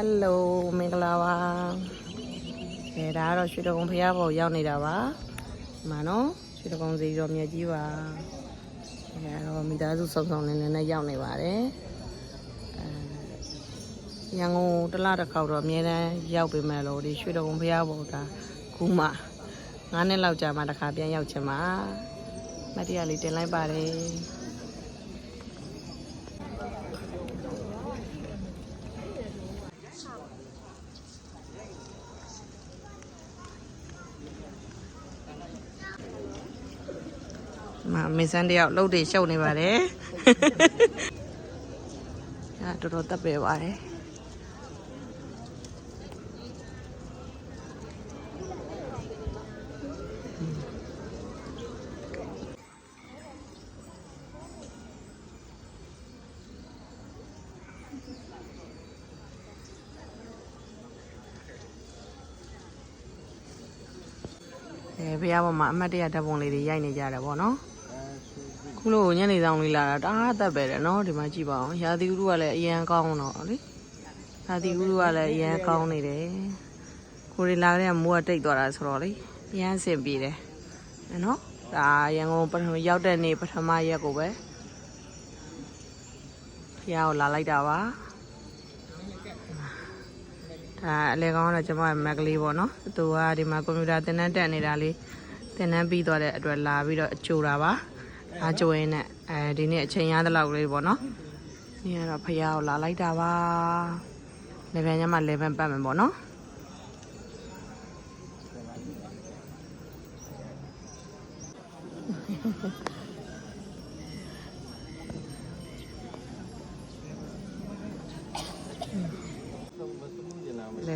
Hello မင်္ဂလာပါ။ဒါကတော့ရွှေတကုံဖျားပေါ်ရောက်နေတာပါ။မှန်နော်ရွှေတကုံစီတော်မြတ်ကြီးပါ။တော့မိသားစုစုံစုံနဲ့ရောက်နေပါတယ်။ရန်ကုန်တစ်လတစ်ခေါက်တော့အများတန်းရောက်ပေမဲ့လို့ဒီရွှေတကုံဖျားပေါ်ကခုမှ9နှစ်လောက်ကြာမှတစ်ခါပြန်ရောက်ချင်ပါ။မတရားလေးတင်လိုက်ပါတယ်။မင်းစန်းတယောက်လှုပ်တွေရှုပ်နေပါတယ်။တော်တော်တက်ပဲပါတယ်။ဘုရားပေါ်မှာအမတ်တရဓာတ်ပုံလေးတွေရိုက်နေကြတယ်ပေါ့နော်။ခုလိုညနေဆောင်လေးလာတာတအားတက်ပဲတယ်နော်ဒီမှာကြည့်ပါအောင်ရာသီဥတုကလည်းအရန်ကောင်းတော့လေရာသီဥတုကလည်းအရန်ကောင်းနေတယ်ကိုရီလာတဲ့မိုးကတိတ်သွားတာဆိုတော့လေအရန်ဆင်ပြေတယ်နော်ဒါရန်ကုန်ပထမရောက်တဲ့နေ့ပထမရက်ကိုပဲဖျားကိုလာလိုက်တာပါဒါအလေကောင်းတော့ကျွန်မမက်ကလေးပေါ့နော်သူကဒီမှာကွန်ပျူတာသင်တန်းတက်နေတာလေးသင်တန်းပြီးသွားတဲ့အတွက်လာပြီးတော့အကျိုးတာပါအားကြွင်းနဲ့ဒီနေ့အချိန်ရတဲ့လောက်လေးပေါ့နော်ဒီကတော့ဖယားကိုလာလိုက်တာပါလေပြန်ညမှာ11ပတ်မယ်ပေါ့နော်လေ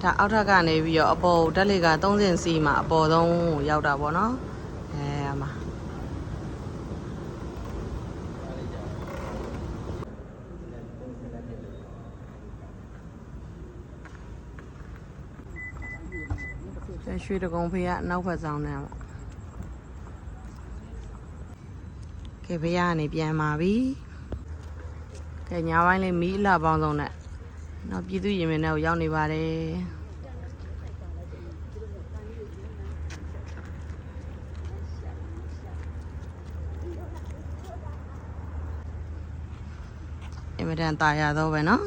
ဒါအောက်ထပ်ကနေပြီးတော့အပေါ်တက်လေက3ဆင့်စီးမှာအပေါ်ဆုံးရောက်တာပေါ့နော်အမရွှေတကုံဖေးကအနောက်ဘက်ဆောင်နေပေါ့ကဲဖေးကနေပြန်ပါပြီကဲညာပိုင်းလေးမီးအလှပေါင်းဆုံးနဲ့နောက်ပြည်သူရင်မင်းနဲ့ရောက်နေပါတယ်အင်မတန်ตายရတော့ပဲเนาะ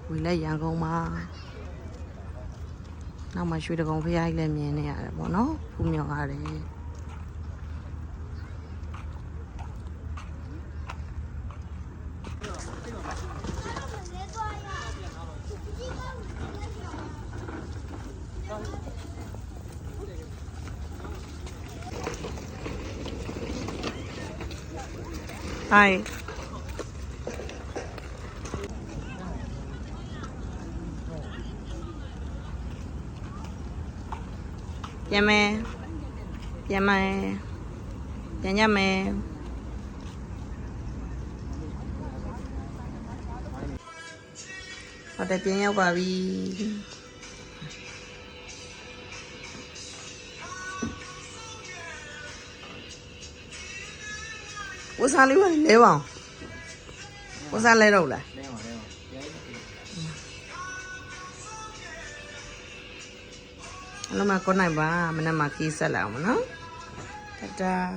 ဝီလက်ရန်ကုန်မှာနောက်မှရွှေတကုံဖျားကြီးလည်းမြင်နေရတယ်ပေါ့เนาะဖူးမြော်ရတယ်Hi. Llame. Llame. Llame. Ở đây tiếng nhau vào đi. Ủa sao lấy lấy không? Ủa sao lấy đâu lại? Nó mà con này bà mình làm mà khi sao lão mà nó. Ta-da.